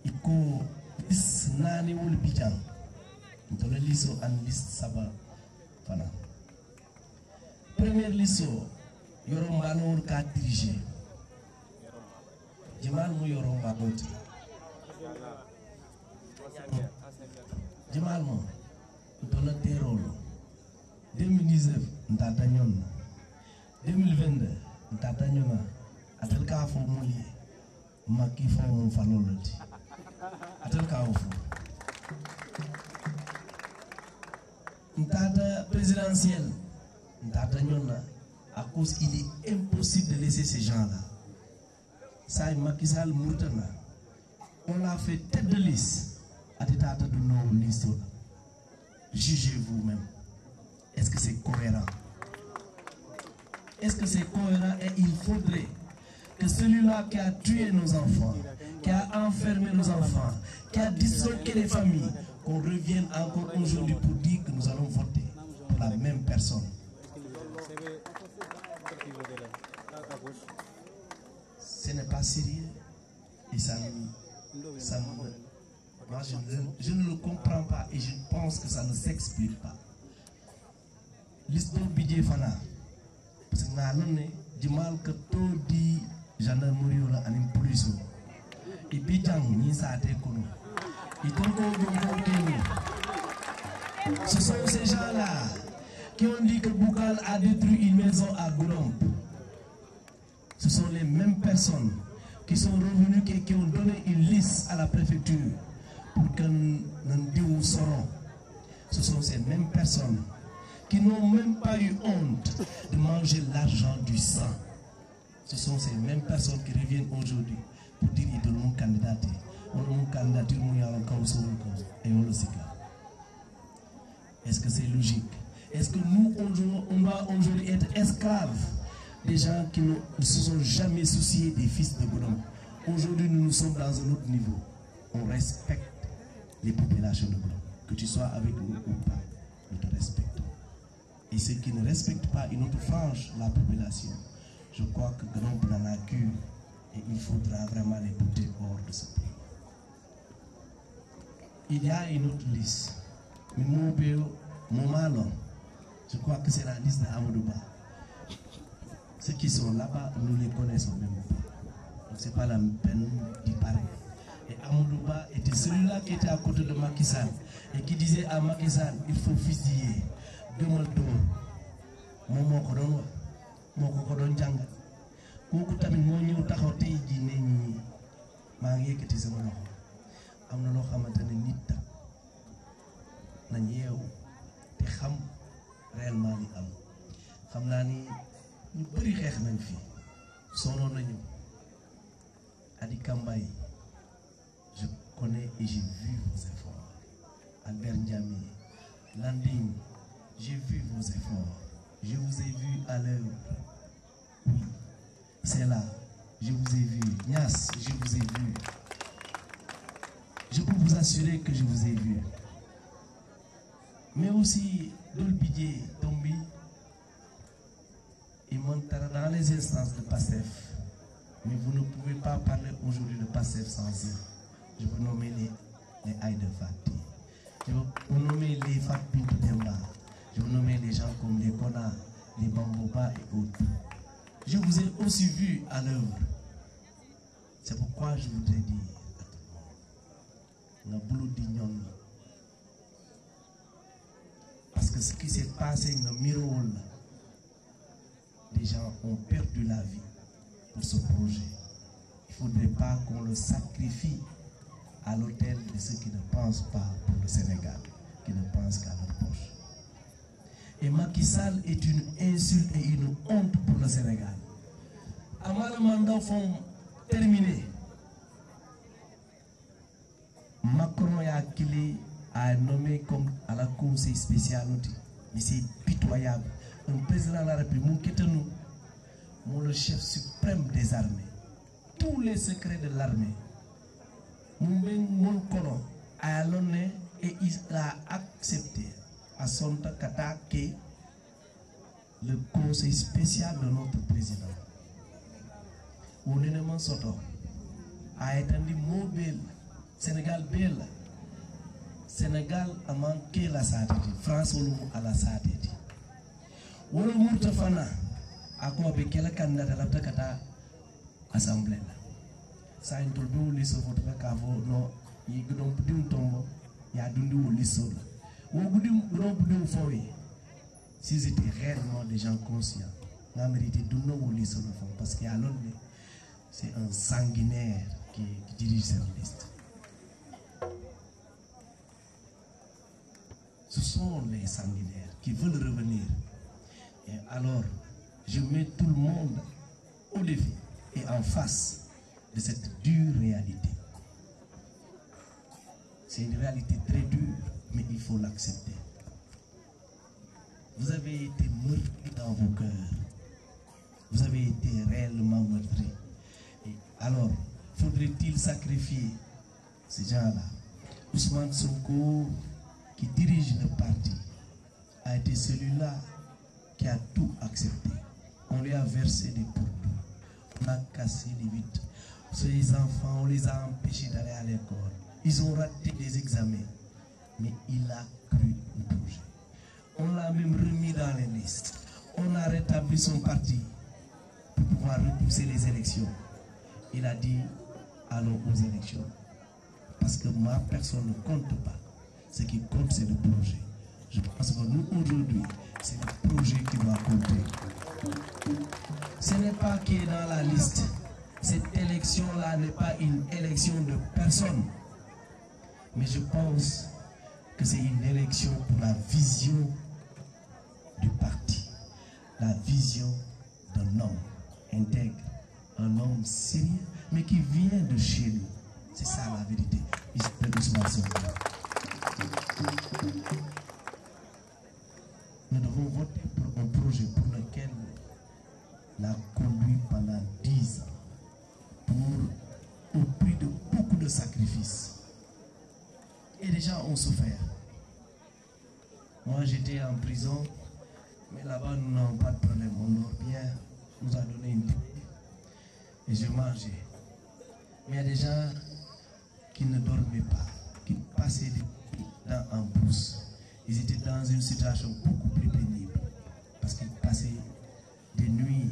iko lis nani wul bijang ntole liso an list saba fana première liso yoro mbano ka diriger jimal mu yoro mbano jimal mo ntole terolo 2019 ntata nyon 2022 ntata nyona atel ka fo muli makki fo mo falolati atel ka fo ntata présidentielle ntata nyona à cause il est impossible de laisser ces gens-là ça Macky Sall Mourtana on l'a fait tête de liste à tata de nos listes. Jugez vous-même. Est-ce que c'est cohérent? Est-ce que c'est cohérent? Et il faudrait que celui-là qui a tué nos enfants, qui a enfermé nos enfants, qui a disloqué les familles, qu'on revienne encore aujourd'hui pour dire que nous allons voter pour la même personne. Ce n'est pas sérieux. Et moi, je ne le comprends pas et je pense que ça ne s'explique pas. L'histoire Bidje Fana, parce que nous avons du mal que tout dit gendarmerie ou la police. Et Bidjang, ni ça a été connu. Ce sont ces gens-là qui ont dit que Boukal a détruit une maison à Gouromp. Ce sont les mêmes personnes qui sont revenues et qui ont donné une liste à la préfecture pour que nous saurons. Ce sont ces mêmes personnes qui n'ont même pas eu honte de manger l'argent du sang. Ce sont ces mêmes personnes qui reviennent aujourd'hui pour dire qu'ils doivent candidater. Est-ce que c'est logique? Est-ce que nous, on doit aujourd'hui être esclaves des gens qui ne se sont jamais souciés des fils de Gouromp? Aujourd'hui, nous sommes dans un autre niveau. On respecte les populations de Gouromp. Que tu sois avec nous ou pas, nous te respectons. Et ceux qui ne respectent pas une autre frange, la population, je crois que Gouromp n'en a qu'une et il faudra vraiment les bouter hors de ce pays. Il y a une autre liste. Mais mon malon, je crois que c'est la liste d'Amadouba. Ceux qui sont là-bas, nous les connaissons même pas. Donc ce n'est pas la peine d'y parler. Et Amadouba était celui-là qui était à côté de Macky Sall et qui disait à Macky Sall, il faut fusiller. Demaldo, Momo Kodonwa, Moko Kodon Janga. Koukou tamit moo ñëw taxaw tey jii ne ñi maa ngi yëkkati sama loxo am na loo xamante ne nit tam nañ yeewu te xam réellement li am xam naa ni ñu bëri xeex nañ fi sonoon nañu Adi Kambaye je connais et j'ai vu vos efforts. Albert Ndiamé, Landing, j'ai vu vos efforts. Je vous ai vu à l'œuvre. Oui. C'est là, je vous ai vu. Nias, je vous ai vu. Je peux vous assurer que je vous ai vu. Mais aussi, Dolbidje, Tombi, il montera dans les instances de PASTEF. Mais vous ne pouvez pas parler aujourd'hui de PASTEF sans eux. Je peux nommer les Aïda Fati. Je peux nommer les Fatbin Demba. Je peux nommer les gens comme les Kona, les Bamboba et autres. Je vous ai aussi vu à l'œuvre. C'est pourquoi je voudrais dire à tout le monde, parce que ce qui s'est passé dans Mirol, des gens ont perdu la vie pour ce projet. Il ne faudrait pas qu'on le sacrifie à l'autel de ceux qui ne pensent pas pour le Sénégal, qui ne pensent qu'à leur poche. Et Macky Sall est une insulte et une honte pour le Sénégal. Avant le mandat font terminé, Macron a nommé comme à la conseil spécial, mais c'est pitoyable. Un président de la République, nous, le chef suprême des armées, tous les secrets de l'armée, mon colon a donné et il a accepté à son temps qu'attaquer le conseil spécial de notre président. On est soto a étendu mobile Sénégal belle. Sénégal a manqué la satellite. France a la satellite. Wolo murta fana ako be kela candidat la takata assemblée la. Sa intolbe li so vote ka vo no yi gudon pudim tombo ya dundi wo li so la. Wo gudim gudon pudim fowe. S'ils étaient réellement des gens conscients, on a mérité de nous wo li so le fond parce qu'il y a l'autre c'est un sanguinaire qui dirige cette liste. Ce sont les sanguinaires qui veulent revenir. Et alors, je mets tout le monde au défi et en face de cette dure réalité. C'est une réalité très dure, mais il faut l'accepter. Vous avez été meurtris dans vos cœurs. Vous avez été réellement meurtris. Et alors, faudrait-il sacrifier ces gens-là? Ousmane Sonko, qui dirige le parti, a été celui-là qui a tout accepté. On lui a versé des pourboires, on a cassé les vitres. Ces enfants, on les a empêchés d'aller à l'école. Ils ont raté des examens. Mais il a cru au projet. On l'a même remis dans les listes. On a rétabli son parti pour pouvoir repousser les élections. Il a dit, allons aux élections. Parce que ma personne ne compte pas. Ce qui compte, c'est le projet. Je pense que nous, aujourd'hui, c'est le projet qui doit compter. Ce n'est pas qui est dans la liste. Cette élection-là n'est pas une élection de personne. Mais je pense que c'est une élection pour la vision du parti. La vision d'un homme intègre, un homme sérieux, mais qui vient de chez lui. C'est ça la vérité. Il s'appelle Ousmane Sonko. Nous devons voter pour un projet pour lequel on a conduit pendant 10 ans, au prix de beaucoup de sacrifices. Et les gens ont souffert. Moi j'étais en prison, mais là-bas nous n'avons pas de problème. On dort bien, on nous a donné une télé et je mangeais. Mais il y a des gens qui ne dormaient pas, qui passaient des nuits en brousse. Ils étaient dans une situation beaucoup plus pénible parce qu'ils passaient des nuits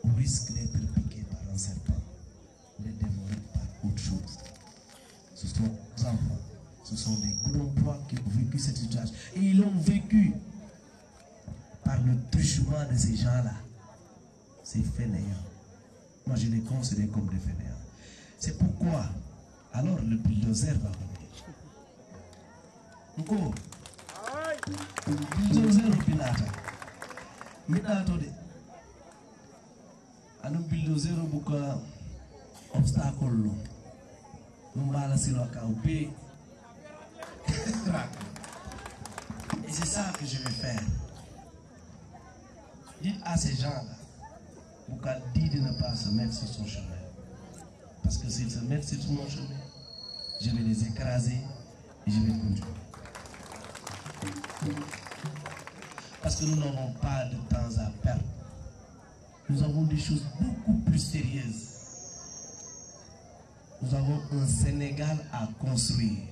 au risque d'être piqués par un serpent, d'être dévorés par autre chose. Ce sont des enfants, ce sont des gros poids qui ont vécu cette situation. Et ils l'ont vécu par le truchement de ces gens-là. Ces fainéants. Moi, je les considère comme des fainéants. C'est pourquoi, alors le bulldozer va venir. Encore, le bulldozer au Pinata. Minato de. Un bulldozer au Bouka, obstacle. Et c'est ça que je vais faire. Dites à ces gens-là, Bouka dit de ne pas se mettre sur son chemin. Parce que s'ils se mettent sur mon chemin, je vais les écraser et je vais conduire. Parce que nous n'avons pas de temps à perdre. Nous avons des choses beaucoup plus sérieuses. Nous avons un Sénégal à construire.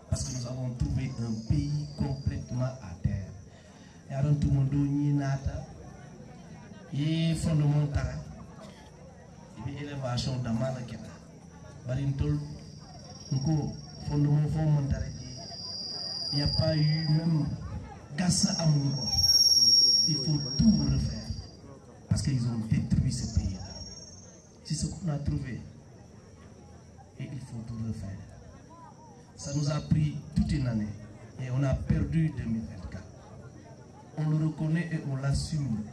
Parce que nous avons trouvé un pays complètement à terre. Et alors tout le monde n'y nata. Et fondamental. Et puis élévation d'amala kena. Barintol. Encore fondamental. Il n'y a pas eu même Gassa à Mounico. Il faut tout refaire. Parce qu'ils ont détruit ce pays-là. C'est ce qu'on a trouvé. Et il faut tout refaire. Ça nous a pris toute une année. Et on a perdu 2024. On le reconnaît et on l'assume.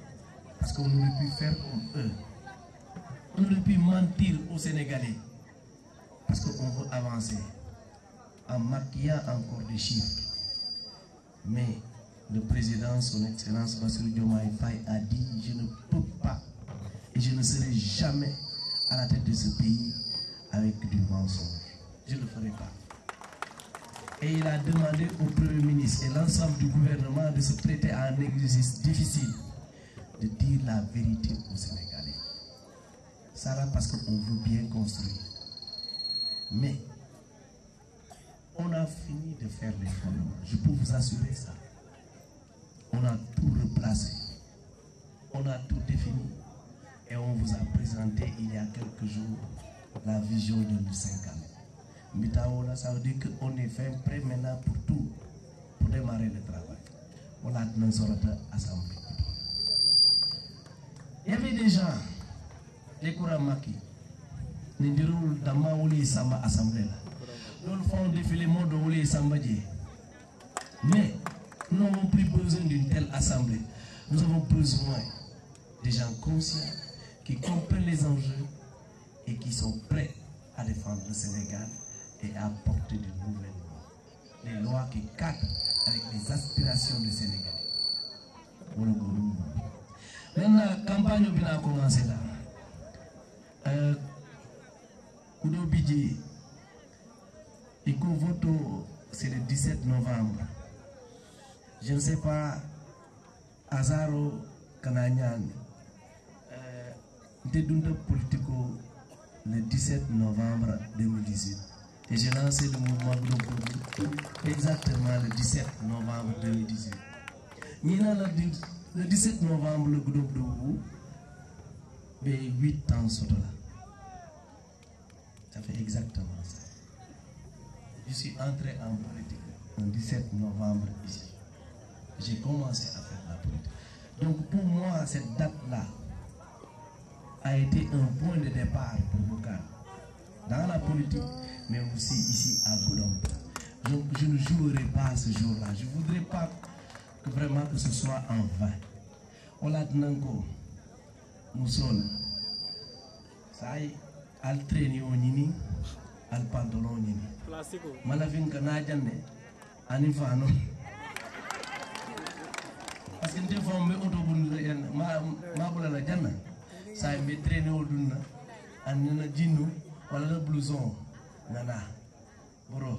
Parce qu'on aurait pu faire comme eux. On aurait pu mentir aux Sénégalais. Parce qu'on veut avancer. En maquillant encore des chiffres. Mais le président, son excellence Bassirou Diomaye Faye a dit: je ne peux pas et je ne serai jamais à la tête de ce pays avec du mensonge. Je ne le ferai pas. Et il a demandé au Premier ministre et l'ensemble du gouvernement de se prêter à un exercice difficile, de dire la vérité aux Sénégalais. Ça là parce qu'on veut bien construire. Mais fini de faire les fondements. Je peux vous assurer ça. On a tout replacé. On a tout défini. Et on vous a présenté il y a quelques jours la vision de l'U50. Mitaola, ça veut dire qu'on est fait prêt maintenant pour tout, pour démarrer le travail. On a une sorte d'assemblée. Il y avait des gens, les Kouramaki, les déroulent dans ma assemblée là. Nous faisons défiler le monde où les Sambadji. Mais nous n'avons plus besoin d'une telle assemblée. Nous avons besoin des gens conscients qui comprennent les enjeux et qui sont prêts à défendre le Sénégal et à apporter de nouvelles lois. Des lois qui cadrent avec les aspirations du Sénégalais. Maintenant, la campagne a commencé là. Koudo Bidji, et qu'on vote, c'est le 17 novembre. Je ne sais pas, Azaro Kananyan, dédoute politico le 17 novembre 2018. Et j'ai lancé le mouvement Goudo exactement le 17 novembre 2018. Le 17 novembre, le groupe de vous, 8 ans sur là. Ça fait exactement ça. Je suis entré en politique le 17 novembre ici. J'ai commencé à faire la politique. Donc pour moi, cette date-là a été un point de départ pour Bokar. Dans la politique, mais aussi ici à Goudomp. Donc je ne jouerai pas ce jour-là. Je ne voudrais pas que vraiment que ce soit en vain. On l'a dit encore, nous sommes, ça y est, al traîner au nini, al pantalon nini. Malavin kanajane, anifano. Parce que des fois, me autobun, ma boula la jana, ça y est, traîner au duna, anina djinu, wala le blouson, nana, bro.